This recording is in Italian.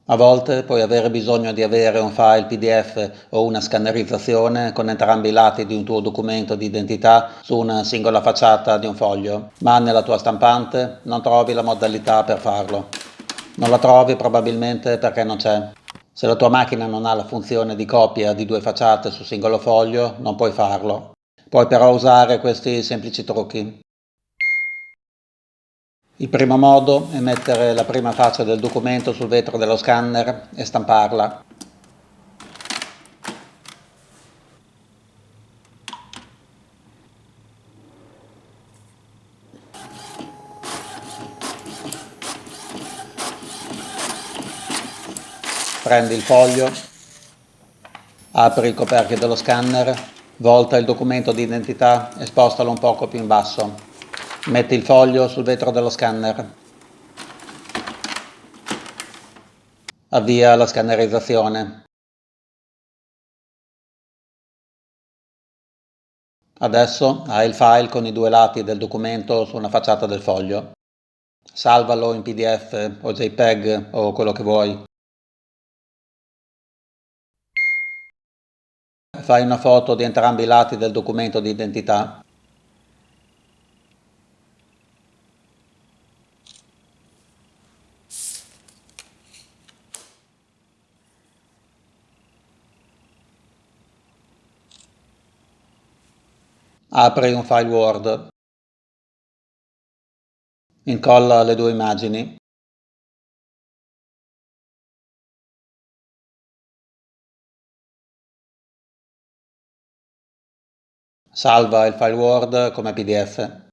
A volte puoi avere bisogno di avere un file PDF o una scannerizzazione con entrambi i lati di un tuo documento di identità su una singola facciata di un foglio, ma nella tua stampante non trovi la modalità per farlo. Non la trovi probabilmente perché non c'è. Se la tua macchina non ha la funzione di copia di due facciate su singolo foglio, non puoi farlo. Puoi però usare questi semplici trucchi. Il primo modo è mettere la prima faccia del documento sul vetro dello scanner e stamparla. Prendi il foglio, apri il coperchio dello scanner, volta il documento di identità e spostalo un poco più in basso. Metti il foglio sul vetro dello scanner. Avvia la scannerizzazione. Adesso hai il file con i due lati del documento su una facciata del foglio. Salvalo in PDF o JPEG o quello che vuoi. Fai una foto di entrambi i lati del documento di identità. Apri un file Word. Incolla le due immagini. Salva il file Word come PDF.